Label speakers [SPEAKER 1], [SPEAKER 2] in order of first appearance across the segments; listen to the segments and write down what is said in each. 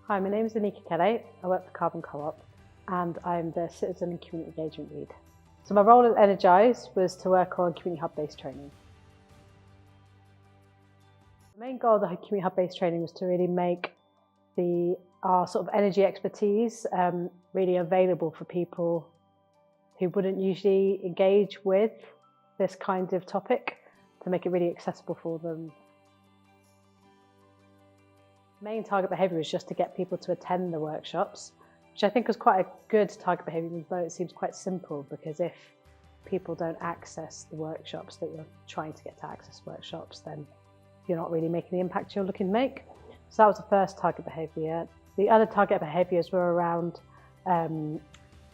[SPEAKER 1] Hi, my name is Aneaka. I work for Carbon Co-op and I'm the Citizen and Community Engagement Lead. So my role at Energise was to work on community hub-based training. The main goal of the community hub-based training was to really make our sort of energy expertise really available for people who wouldn't usually engage with this kind of topic, to make it really accessible for them. The main target behaviour is just to get people to attend the workshops, which I think was quite a good target behaviour, even though it seems quite simple, because if people don't access the workshops that you're trying to get to access workshops, then you're not really making the impact you're looking to make. So that was the first target behaviour. The other target behaviours were around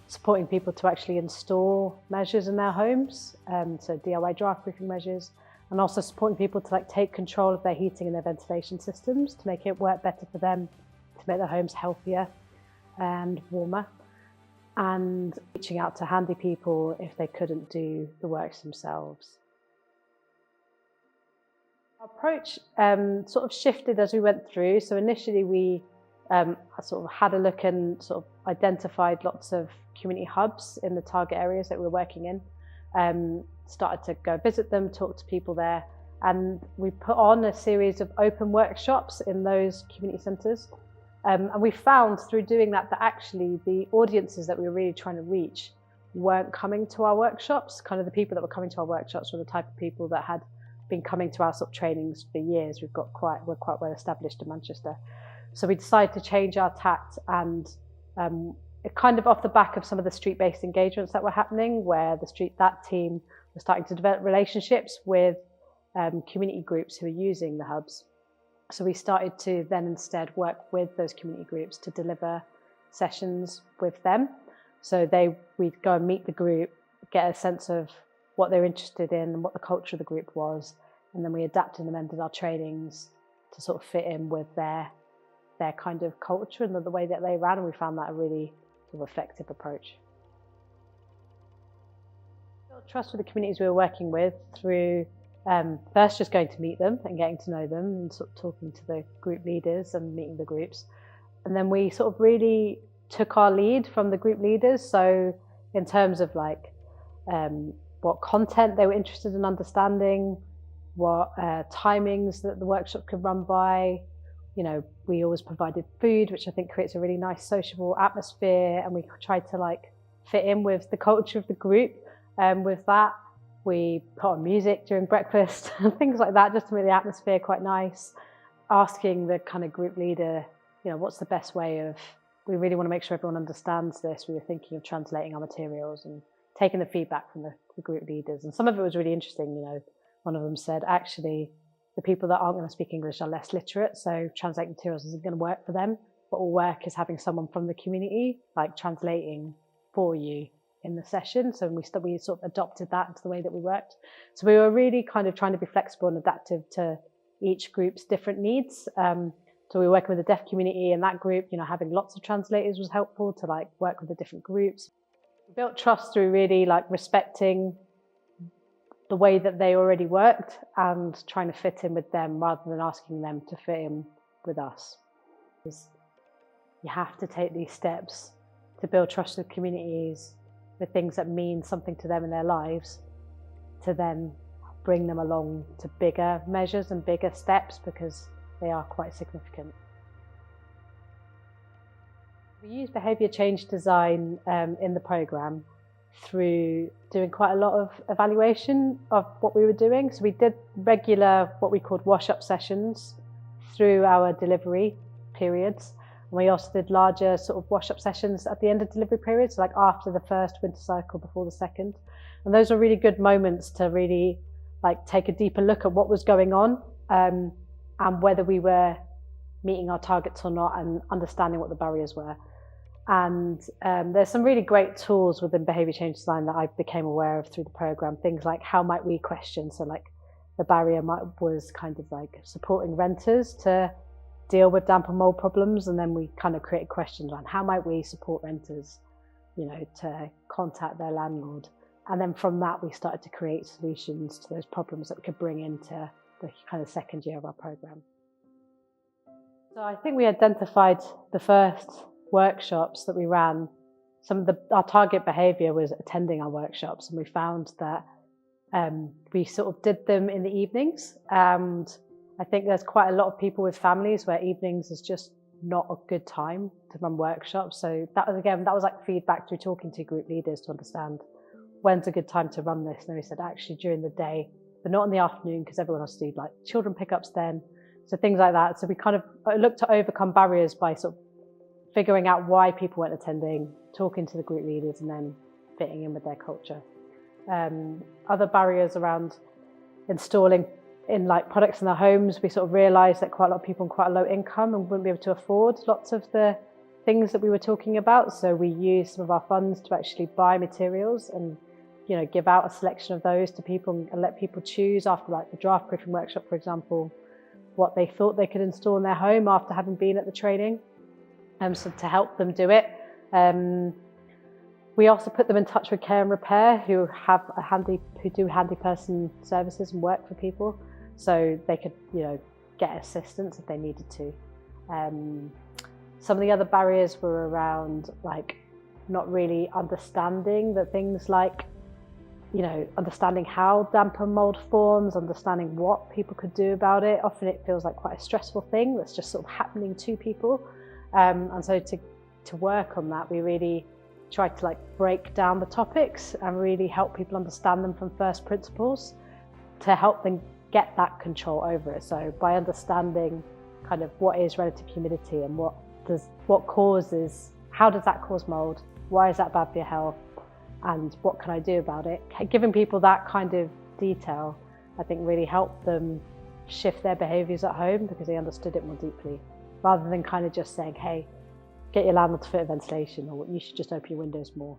[SPEAKER 1] supporting people to actually install measures in their homes, so DIY draft proofing measures, and also supporting people to take control of their heating and their ventilation systems to make it work better for them, to make their homes healthier and warmer, and reaching out to handy people if they couldn't do the works themselves. Our approach sort of shifted as we went through. So initially we sort of had a look and sort of identified lots of community hubs in the target areas that we were working in. Started to go visit them, talk to people there, and we put on a series of open workshops in those community centres. And we found through doing that actually the audiences that we were really trying to reach weren't coming to our workshops. Kind of the people that were coming to our workshops were the type of people that had been coming to our sort of trainings for years. We're quite well established in Manchester. So we decided to change our tact, and kind of off the back of some of the street-based engagements that were happening, where that team was starting to develop relationships with community groups who are using the hubs. So we started to then instead work with those community groups to deliver sessions with them. So we'd go and meet the group, get a sense of what they're interested in and what the culture of the group was, and then we adapted and amended our trainings to sort of fit in with their kind of culture and the way that they ran, and we found that a really sort of effective approach. We built trust with the communities we were working with through first just going to meet them and getting to know them and sort of talking to the group leaders and meeting the groups. And then we sort of really took our lead from the group leaders. So in terms of what content they were interested in understanding, what timings that the workshop could run by. You know, we always provided food, which I think creates a really nice sociable atmosphere, and we tried to fit in with the culture of the group. With that, we put on music during breakfast and things like that, just to make the atmosphere quite nice. Asking the kind of group leader, what's the best way of, we really want to make sure everyone understands this. We were thinking of translating our materials and taking the feedback from the group leaders. And some of it was really interesting. One of them said, actually, the people that aren't going to speak English are less literate, so translating materials isn't going to work for them. What will work is having someone from the community translating for you in the session. So we sort of adopted that into the way that we worked. So we were really kind of trying to be flexible and adaptive to each group's different needs. So we were working with the deaf community, and that group, having lots of translators was helpful to work with the different groups. We built trust through really respecting the way that they already worked and trying to fit in with them rather than asking them to fit in with us. You have to take these steps to build trust with communities, with things that mean something to them in their lives, to then bring them along to bigger measures and bigger steps, because they are quite significant. We use behaviour change design in the programme through doing quite a lot of evaluation of what we were doing. So we did regular, what we called wash-up sessions through our delivery periods. And we also did larger sort of wash-up sessions at the end of delivery periods, after the first winter cycle, before the second. And those were really good moments to really take a deeper look at what was going on and whether we were meeting our targets or not, and understanding what the barriers were. And there's some really great tools within behaviour change design that I became aware of through the programme. Things like how might we question, so the barrier was kind of supporting renters to deal with damp and mould problems, and then we kind of created questions on how might we support renters, to contact their landlord. And then from that we started to create solutions to those problems that we could bring into the kind of second year of our programme. So I think we identified the first workshops that we ran. Our target behaviour was attending our workshops, and we found that we sort of did them in the evenings. And I think there's quite a lot of people with families where evenings is just not a good time to run workshops. So that was like feedback through talking to group leaders to understand when's a good time to run this. And we said actually during the day, but not in the afternoon because everyone has to do like children pickups then. So things like that. So we kind of looked to overcome barriers by sort of figuring out why people weren't attending, talking to the group leaders, and then fitting in with their culture. Other barriers around installing in like products in their homes, we sort of realised that quite a lot of people on quite a low income and wouldn't be able to afford lots of the things that we were talking about. So we used some of our funds to actually buy materials and give out a selection of those to people and let people choose after like the draft proofing workshop, for example, what they thought they could install in their home after having been at the training, so to help them do it. We also put them in touch with Care and Repair, who do handy person services and work for people, so they could get assistance if they needed to. Some of the other barriers were around like not really understanding that things like understanding how damp and mould forms, understanding what people could do about it. Often it feels like quite a stressful thing that's just sort of happening to people. And so to work on that, we really tried to like break down the topics and really help people understand them from first principles to help them get that control over it. So by understanding kind of what is relative humidity and how does that cause mould? Why is that bad for your health? And what can I do about it? Giving people that kind of detail, I think really helped them shift their behaviours at home because they understood it more deeply, rather than kind of just saying, hey, get your landlord to fit a ventilation, or you should just open your windows more.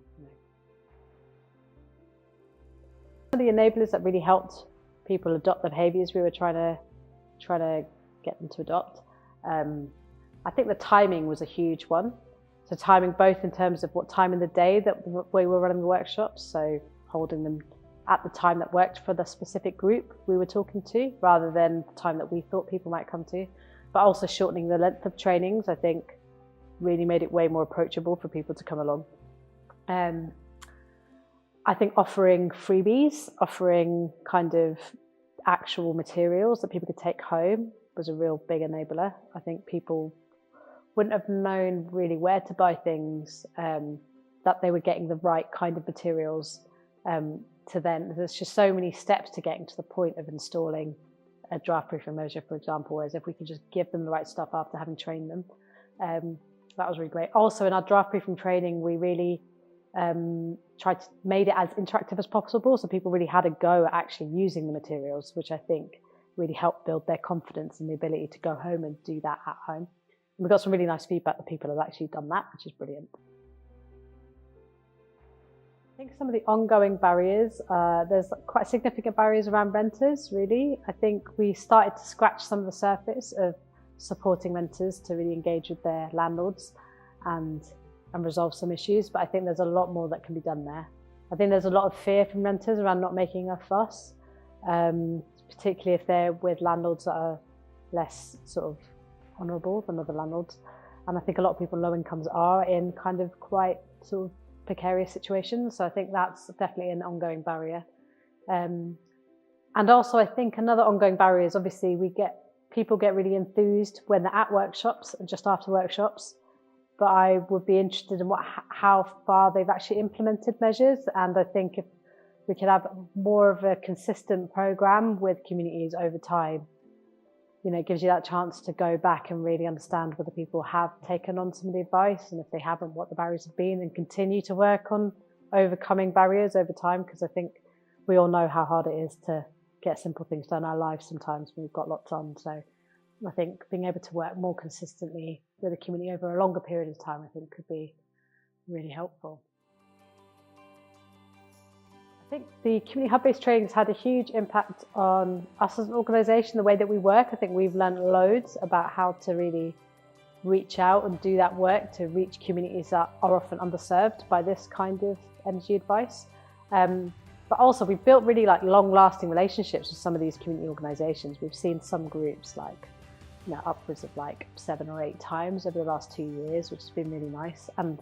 [SPEAKER 1] One of the enablers that really helped people adopt the behaviours we were trying to get them to adopt, I think the timing was a huge one. So timing both in terms of what time in the day that we were running the workshops, so holding them at the time that worked for the specific group we were talking to, rather than the time that we thought people might come to, but also shortening the length of trainings, I think really made it way more approachable for people to come along. I think offering freebies, offering kind of actual materials that people could take home was a real big enabler. I think people wouldn't have known really where to buy things, that they were getting the right kind of materials to then. There's just so many steps to getting to the point of installing a draft proofing measure, for example, whereas if we could just give them the right stuff after having trained them, that was really great. Also in our draft proofing training, we really made it as interactive as possible, so people really had a go at actually using the materials, which I think really helped build their confidence and the ability to go home and do that at home. And we got some really nice feedback that people have actually done that, which is brilliant. I think some of the ongoing barriers, there's quite significant barriers around renters, really. I think we started to scratch some of the surface of supporting renters to really engage with their landlords and resolve some issues, but I think there's a lot more that can be done there. I think there's a lot of fear from renters around not making a fuss, particularly if they're with landlords that are less sort of honourable than other landlords. And I think a lot of people low incomes are in kind of quite sort of precarious situations. So I think that's definitely an ongoing barrier. And also I think another ongoing barrier is obviously people get really enthused when they're at workshops and just after workshops. But I would be interested in how far they've actually implemented measures. And I think if we could have more of a consistent programme with communities over time, it gives you that chance to go back and really understand whether people have taken on some of the advice, and if they haven't, what the barriers have been, and continue to work on overcoming barriers over time, because I think we all know how hard it is to get simple things done in our lives sometimes when we've got lots on. So I think being able to work more consistently with a community over a longer period of time, I think could be really helpful. I think the community hub-based training has had a huge impact on us as an organisation, the way that we work. I think we've learned loads about how to really reach out and do that work to reach communities that are often underserved by this kind of energy advice. But also we've built really long-lasting relationships with some of these community organisations. We've seen some groups like upwards of like 7 or 8 times over the last 2 years, which has been really nice. And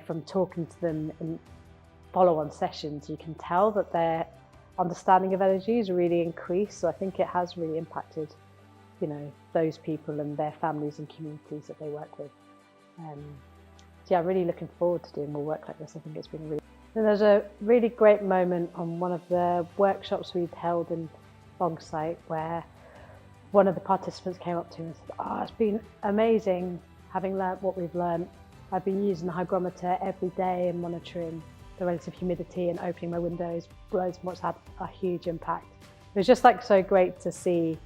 [SPEAKER 1] from talking to them in follow-on sessions, you can tell that their understanding of energy has really increased. So I think it has really impacted those people and their families and communities that they work with. I'm really looking forward to doing more work like this. I think it's been really... And there's a really great moment on one of the workshops we'd held in Bongsite where one of the participants came up to me and said, it's been amazing having learnt what we've learnt. I've been using the hygrometer every day and monitoring the relative humidity and opening my windows loads more. It's had a huge impact. It was just like so great to see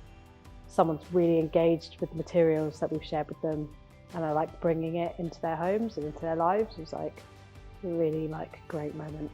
[SPEAKER 1] someone's really engaged with the materials that we've shared with them and are like bringing it into their homes and into their lives. It was like a really great moment.